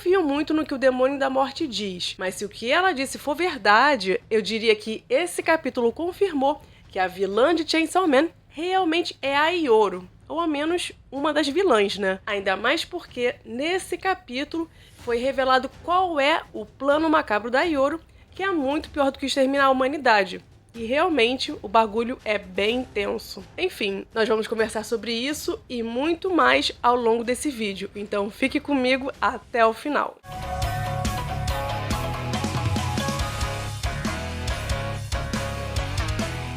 confio muito no que o Demônio da Morte diz, mas se o que ela disse for verdade, eu diria que esse capítulo confirmou que a vilã de Chainsaw Man realmente é a Ioro, ou ao menos uma das vilãs, né? Ainda mais porque nesse capítulo foi revelado qual é o plano macabro da Ioro, que é muito pior do que exterminar a humanidade. E realmente o bagulho é bem tenso. Enfim, nós vamos conversar sobre isso e muito mais ao longo desse vídeo, então fique comigo até o final.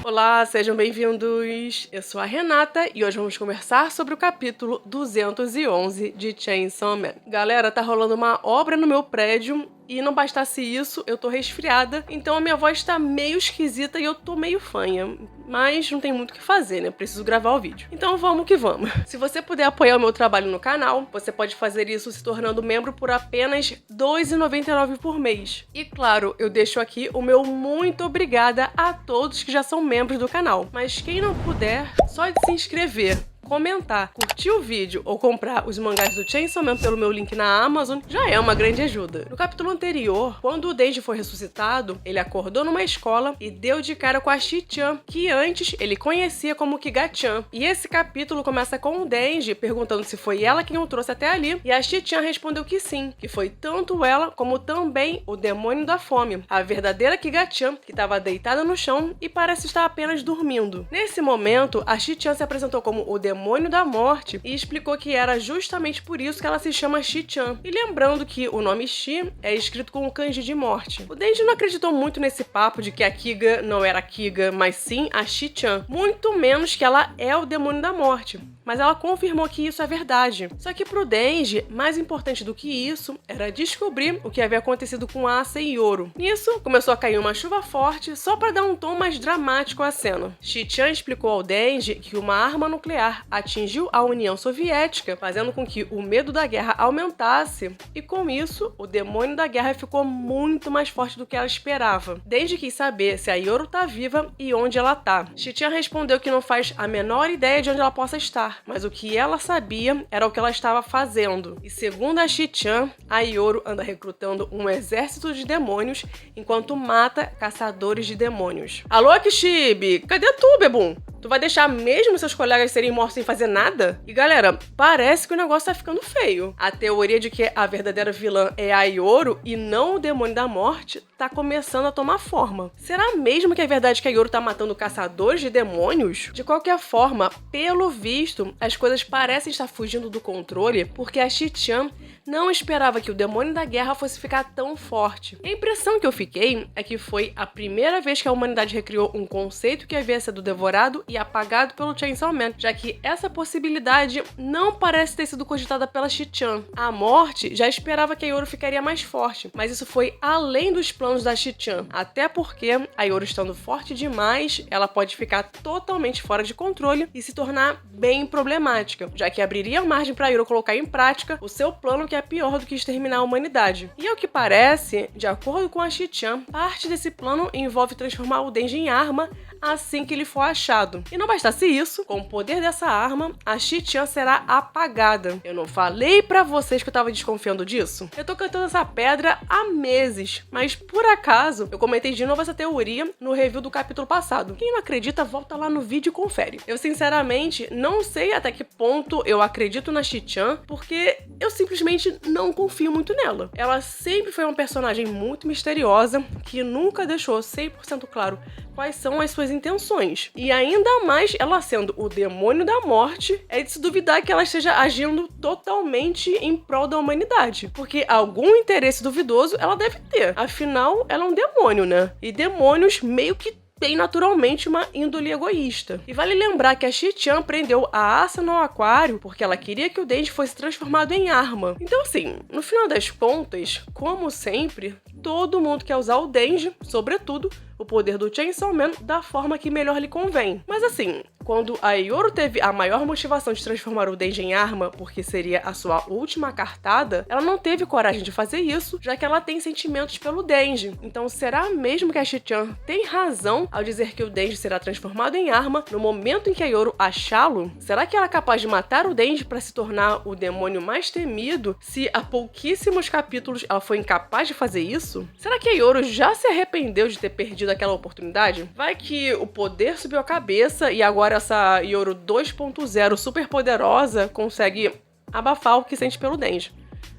Olá, sejam bem-vindos! Eu sou a Renata e hoje vamos conversar sobre o capítulo 211 de Chainsaw Man. Galera, tá rolando uma obra no meu prédio e não bastasse isso, eu tô resfriada, então a minha voz tá meio esquisita e eu tô meio fanha. Mas não tem muito o que fazer, né? Preciso gravar o vídeo. Então vamos que vamos. Se você puder apoiar o meu trabalho no canal, você pode fazer isso se tornando membro por apenas R$ 2,99 por mês. E claro, eu deixo aqui o meu muito obrigada a todos que já são membros do canal. Mas quem não puder, só de se inscrever, comentar, curtir o vídeo ou comprar os mangás do Chainsaw Man pelo meu link na Amazon já é uma grande ajuda. No capítulo anterior, quando o Denji foi ressuscitado, ele acordou numa escola e deu de cara com a Shi-chan, que antes ele conhecia como Kiga-chan. E esse capítulo começa com o Denji perguntando se foi ela quem o trouxe até ali, e a Shi-chan respondeu que sim, que foi tanto ela como também o demônio da fome, a verdadeira Kiga-chan, que estava deitada no chão e parece estar apenas dormindo. Nesse momento, a Shi-chan se apresentou como o demônio da morte e explicou que era justamente por isso que ela se chama Shi-chan. E lembrando que o nome Shi é escrito com o kanji de morte. O Denji não acreditou muito nesse papo de que a Kiga não era a Kiga, mas sim a Shi-chan. Muito menos que ela é o demônio da morte. Mas ela confirmou que isso é verdade. Só que pro Denji, mais importante do que isso, era descobrir o que havia acontecido com Asa e Ioro. Nisso, começou a cair uma chuva forte só para dar um tom mais dramático à cena. Shi-chan explicou ao Denji que uma arma nuclear atingiu a União Soviética, fazendo com que o medo da guerra aumentasse, e com isso, o demônio da guerra ficou muito mais forte do que ela esperava. Denji quis saber se a Ioro tá viva e onde ela tá. Shi-chan respondeu que não faz a menor ideia de onde ela possa estar, mas o que ela sabia era o que ela estava fazendo. E segundo a Shi-chan, a Ioro anda recrutando um exército de demônios enquanto mata caçadores de demônios. Alô, Kishibe! Cadê tu, bebum? Tu vai deixar mesmo seus colegas serem mortos sem fazer nada? E galera, parece que o negócio tá ficando feio. A teoria de que a verdadeira vilã é a Ioro e não o demônio da morte tá começando a tomar forma. Será mesmo que é verdade que a Ioro tá matando caçadores de demônios? De qualquer forma, pelo visto, as coisas parecem estar fugindo do controle porque a Shi-chan não esperava que o demônio da guerra fosse ficar tão forte. A impressão que eu fiquei é que foi a primeira vez que a humanidade recriou um conceito que havia sido devorado e apagado pelo Chainsaw Man, já que essa possibilidade não parece ter sido cogitada pela Shi-chan. A morte já esperava que a Ioro ficaria mais forte, mas isso foi além dos planos da Shi-chan, até porque a Ioro estando forte demais, ela pode ficar totalmente fora de controle e se tornar bem problemática, já que abriria margem para a Ioro colocar em prática o seu plano, que é pior do que exterminar a humanidade. E ao que parece, de acordo com a Shi-chan, parte desse plano envolve transformar o Denji em arma assim que ele for achado. E não bastasse isso, com o poder dessa arma, a Shi-chan será apagada. Eu não falei pra vocês que eu tava desconfiando disso? Eu tô cantando essa pedra há meses, mas por acaso eu comentei de novo essa teoria no review do capítulo passado. Quem não acredita, volta lá no vídeo e confere. Eu sinceramente não sei até que ponto eu acredito na Shi-chan, porque eu simplesmente não confio muito nela. Ela sempre foi uma personagem muito misteriosa, que nunca deixou 100% claro quais são as suas intenções. E ainda mais ela sendo o demônio da morte, é de se duvidar que ela esteja agindo totalmente em prol da humanidade. Porque algum interesse duvidoso ela deve ter. Afinal, ela é um demônio, né? E demônios meio que tem naturalmente uma índole egoísta. E vale lembrar que a Shi-chan prendeu a Asa no aquário porque ela queria que o Denji fosse transformado em arma. Então assim, no final das contas, como sempre, todo mundo quer usar o Denji, sobretudo o poder do Chainsaw Man, da forma que melhor lhe convém. Mas assim, quando a Yoru teve a maior motivação de transformar o Denji em arma, porque seria a sua última cartada, ela não teve coragem de fazer isso, já que ela tem sentimentos pelo Denji. Então será mesmo que a Shi-chan tem razão ao dizer que o Denji será transformado em arma no momento em que a Yoru achá-lo? Será que ela é capaz de matar o Denji para se tornar o demônio mais temido se há pouquíssimos capítulos ela foi incapaz de fazer isso? Será que a Yoru já se arrependeu de ter perdido aquela oportunidade? Vai que o poder subiu a cabeça e agora essa Yoru 2.0 super poderosa consegue abafar o que sente pelo Denji.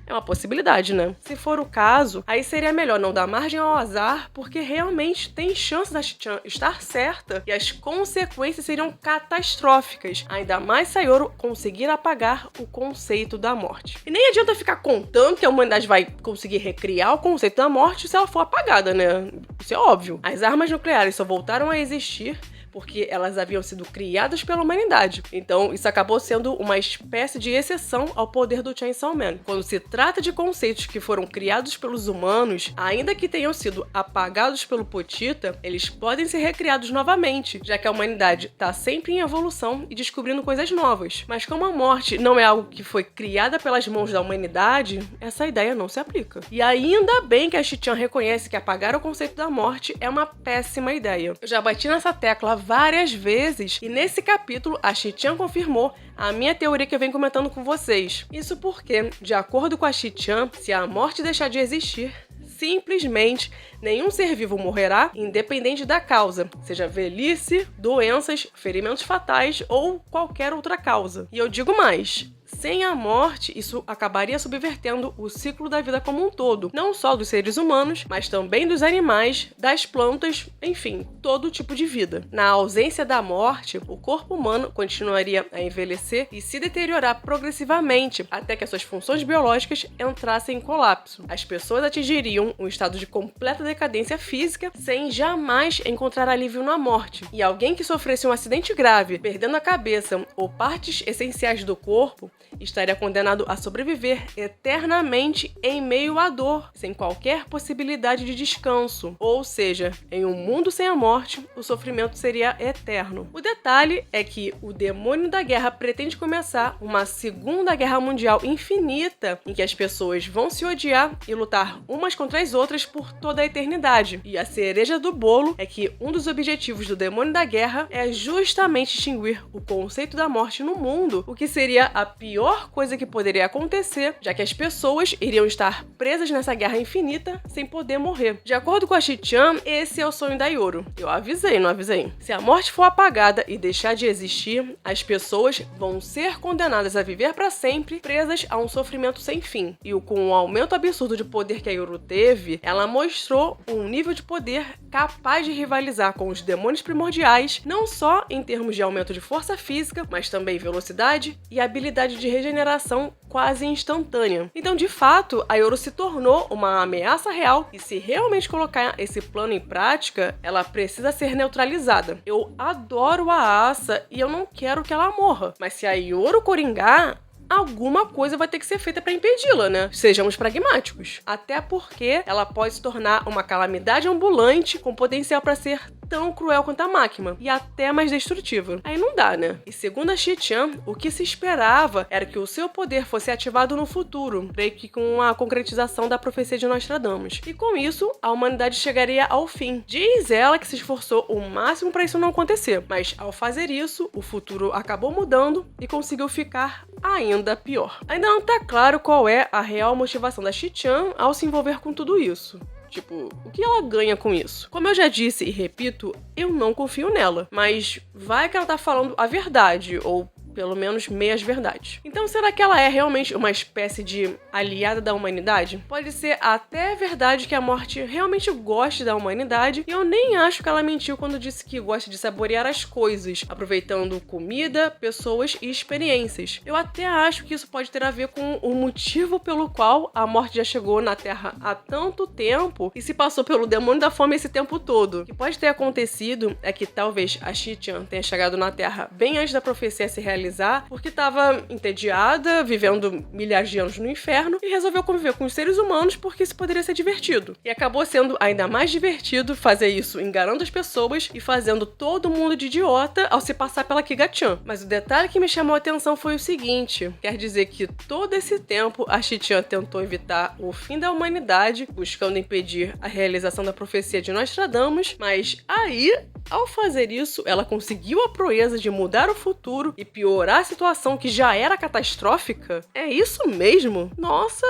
É uma possibilidade, né? Se for o caso, aí seria melhor não dar margem ao azar, porque realmente tem chance da Shi-chan estar certa e as consequências seriam catastróficas, ainda mais se a Yoru conseguir apagar o conceito da morte. E nem adianta ficar contando que a humanidade vai conseguir recriar o conceito da morte se ela for apagada, né? Isso é óbvio. As armas nucleares só voltaram a existir porque elas haviam sido criadas pela humanidade. Então, isso acabou sendo uma espécie de exceção ao poder do Chainsaw Man. Quando se trata de conceitos que foram criados pelos humanos, ainda que tenham sido apagados pelo Potita, eles podem ser recriados novamente, já que a humanidade está sempre em evolução e descobrindo coisas novas. Mas como a morte não é algo que foi criada pelas mãos da humanidade, essa ideia não se aplica. E ainda bem que a Shi-chan reconhece que apagar o conceito da morte é uma péssima ideia. Eu já bati nessa tecla várias vezes e nesse capítulo a Shi-chan confirmou a minha teoria que eu venho comentando com vocês. Isso porque, de acordo com a Shi-chan, se a morte deixar de existir, simplesmente nenhum ser vivo morrerá, independente da causa, seja velhice, doenças, ferimentos fatais ou qualquer outra causa. E eu digo mais: sem a morte, isso acabaria subvertendo o ciclo da vida como um todo, não só dos seres humanos, mas também dos animais, das plantas, enfim, todo tipo de vida. Na ausência da morte, o corpo humano continuaria a envelhecer e se deteriorar progressivamente, até que as suas funções biológicas entrassem em colapso. As pessoas atingiriam um estado de completa decadência física sem jamais encontrar alívio na morte. E alguém que sofresse um acidente grave, perdendo a cabeça ou partes essenciais do corpo, estaria condenado a sobreviver eternamente em meio à dor, sem qualquer possibilidade de descanso. Ou seja, em um mundo sem a morte, o sofrimento seria eterno. O detalhe é que o demônio da guerra pretende começar uma segunda guerra mundial infinita, em que as pessoas vão se odiar e lutar umas contra as outras por toda a eternidade. E a cereja do bolo é que um dos objetivos do demônio da guerra é justamente extinguir o conceito da morte no mundo, o que seria a pior coisa que poderia acontecer, já que as pessoas iriam estar presas nessa guerra infinita sem poder morrer. De acordo com a Shi-chan, esse é o sonho da Yoru. Eu avisei, não avisei? Se a morte for apagada e deixar de existir, as pessoas vão ser condenadas a viver para sempre, presas a um sofrimento sem fim. E com o aumento absurdo de poder que a Yoru teve, ela mostrou um nível de poder capaz de rivalizar com os demônios primordiais, não só em termos de aumento de força física, mas também velocidade e habilidade de regeneração quase instantânea. Então, de fato, a Yoru se tornou uma ameaça real e se realmente colocar esse plano em prática, ela precisa ser neutralizada. Eu adoro a Asa e eu não quero que ela morra, mas se a Yoru coringar, alguma coisa vai ter que ser feita para impedi-la, né? Sejamos pragmáticos. Até porque ela pode se tornar uma calamidade ambulante com potencial para ser tão cruel quanto a máquina e até mais destrutiva. Aí não dá, né? E segundo a Shi-chan, o que se esperava era que o seu poder fosse ativado no futuro, creio que com a concretização da profecia de Nostradamus. E com isso, a humanidade chegaria ao fim. Diz ela que se esforçou o máximo para isso não acontecer, mas ao fazer isso, o futuro acabou mudando e conseguiu ficar ainda pior. Ainda não tá claro qual é a real motivação da Shi-chan ao se envolver com tudo isso. Tipo, o que ela ganha com isso? Como eu já disse e repito, eu não confio nela. Mas vai que ela tá falando a verdade, ou pelo menos meias verdades. Então, será que ela é realmente uma espécie de aliada da humanidade? Pode ser até verdade que a morte realmente goste da humanidade, e eu nem acho que ela mentiu quando disse que gosta de saborear as coisas, aproveitando comida, pessoas e experiências. Eu até acho que isso pode ter a ver com o motivo pelo qual a morte já chegou na Terra há tanto tempo e se passou pelo demônio da fome esse tempo todo. O que pode ter acontecido é que talvez a Shi-chan tenha chegado na Terra bem antes da profecia se realizar, realizar porque estava entediada, vivendo milhares de anos no inferno, e resolveu conviver com os seres humanos porque isso poderia ser divertido. E acabou sendo ainda mais divertido fazer isso enganando as pessoas e fazendo todo mundo de idiota ao se passar pela Kiga-chan. Mas o detalhe que me chamou a atenção foi o seguinte: quer dizer que todo esse tempo a Shi-chan tentou evitar o fim da humanidade, buscando impedir a realização da profecia de Nostradamus, mas aí, ao fazer isso, ela conseguiu a proeza de mudar o futuro e piorar a situação que já era catastrófica? É isso mesmo? Nossa,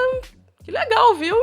que legal, viu?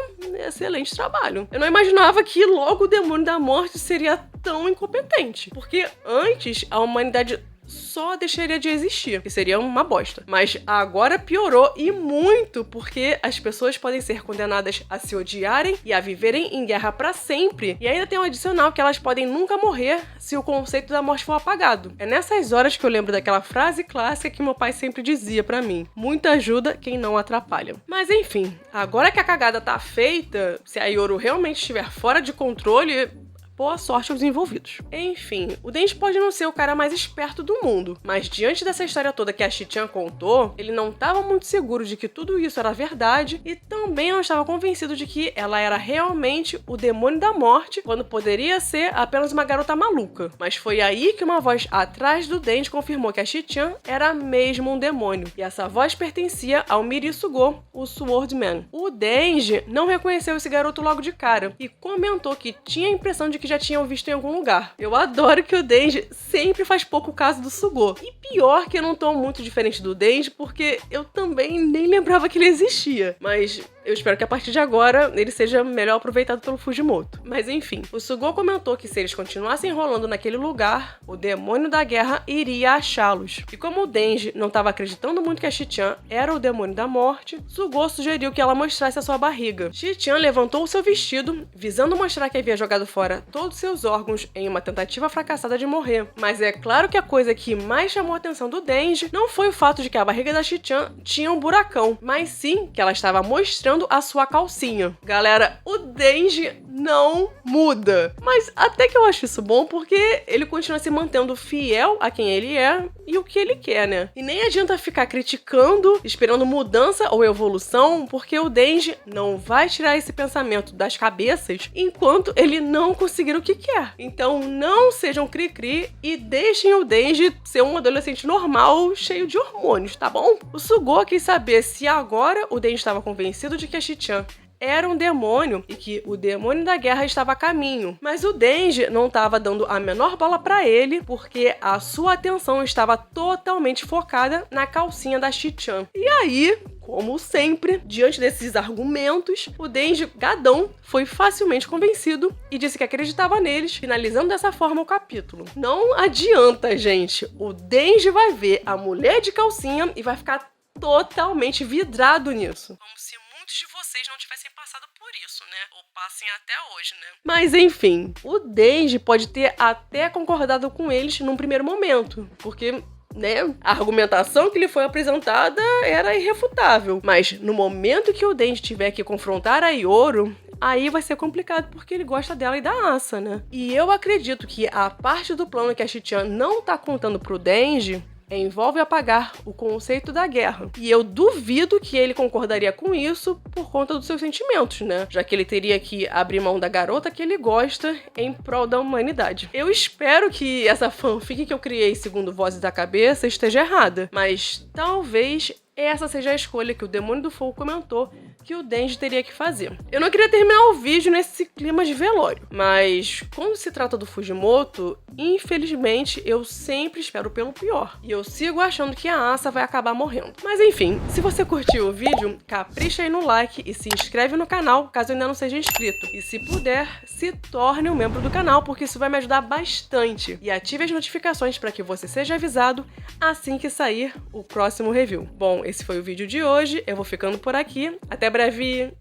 Excelente trabalho. Eu não imaginava que logo o demônio da morte seria tão incompetente, porque antes a humanidade só deixaria de existir, que seria uma bosta. Mas agora piorou, e muito, porque as pessoas podem ser condenadas a se odiarem e a viverem em guerra pra sempre. E ainda tem um adicional que elas podem nunca morrer se o conceito da morte for apagado. É nessas horas que eu lembro daquela frase clássica que meu pai sempre dizia pra mim: muita ajuda quem não atrapalha. Mas enfim, agora que a cagada tá feita, se a Yoru realmente estiver fora de controle, boa sorte aos envolvidos. Enfim, o Denji pode não ser o cara mais esperto do mundo, mas diante dessa história toda que a Shi-chan contou, ele não estava muito seguro de que tudo isso era verdade e também não estava convencido de que ela era realmente o demônio da morte, quando poderia ser apenas uma garota maluca. Mas foi aí que uma voz atrás do Denji confirmou que a Shi-chan era mesmo um demônio, e essa voz pertencia ao Miri Sugo, o Swordman. O Denji não reconheceu esse garoto logo de cara e comentou que tinha a impressão de que já tinham visto em algum lugar. Eu adoro que o Denji sempre faz pouco caso do Sugo. E pior que eu não tô muito diferente do Denji, porque eu também nem lembrava que ele existia. Mas eu espero que a partir de agora ele seja melhor aproveitado pelo Fujimoto. Mas enfim, o Sugo comentou que se eles continuassem rolando naquele lugar, o demônio da guerra iria achá-los. E como o Denji não estava acreditando muito que a Shi-chan era o demônio da morte, Sugo sugeriu que ela mostrasse a sua barriga. Shi-chan levantou o seu vestido, visando mostrar que havia jogado fora todos seus órgãos em uma tentativa fracassada de morrer. Mas é claro que a coisa que mais chamou a atenção do Denji não foi o fato de que a barriga da Shi-chan tinha um buracão, mas sim que ela estava mostrando a sua calcinha. Galera, o Denji não muda. Mas até que eu acho isso bom, porque ele continua se mantendo fiel a quem ele é e o que ele quer, né? E nem adianta ficar criticando, esperando mudança ou evolução, porque o Denji não vai tirar esse pensamento das cabeças enquanto ele não conseguir o que quer. Então não sejam cri-cri e deixem o Denji ser um adolescente normal, cheio de hormônios, tá bom? O Sugo quis saber se agora o Denji estava convencido de que a Shi-chan era um demônio e que o demônio da guerra estava a caminho. Mas o Denji não estava dando a menor bola pra ele, porque a sua atenção estava totalmente focada na calcinha da Shi-chan. E aí, como sempre, diante desses argumentos, o Denji gadão foi facilmente convencido e disse que acreditava neles, finalizando dessa forma o capítulo. Não adianta, gente. O Denji vai ver a mulher de calcinha e vai ficar totalmente vidrado nisso. Como se muitos de vocês não tivessem passado por isso, né? Ou passem até hoje, né? Mas enfim, o Denji pode ter até concordado com eles num primeiro momento, porque, né, a argumentação que lhe foi apresentada era irrefutável. Mas no momento que o Denji tiver que confrontar a Yoru, aí vai ser complicado, porque ele gosta dela e da Asa, né? E eu acredito que a parte do plano que a Shi-chan não tá contando pro Denji envolve apagar o conceito da guerra. E eu duvido que ele concordaria com isso por conta dos seus sentimentos, né? Já que ele teria que abrir mão da garota que ele gosta em prol da humanidade. Eu espero que essa fanfic que eu criei segundo Vozes da Cabeça esteja errada, mas talvez essa seja a escolha que o Demônio do Fogo comentou que o Denji teria que fazer. Eu não queria terminar o vídeo nesse clima de velório, mas quando se trata do Fujimoto, infelizmente eu sempre espero pelo pior. E eu sigo achando que a Asa vai acabar morrendo. Mas enfim, se você curtiu o vídeo, capricha aí no like e se inscreve no canal caso ainda não seja inscrito. E se puder, se torne um membro do canal, porque isso vai me ajudar bastante. E ative as notificações para que você seja avisado assim que sair o próximo review. Bom, esse foi o vídeo de hoje, eu vou ficando por aqui. Até breve!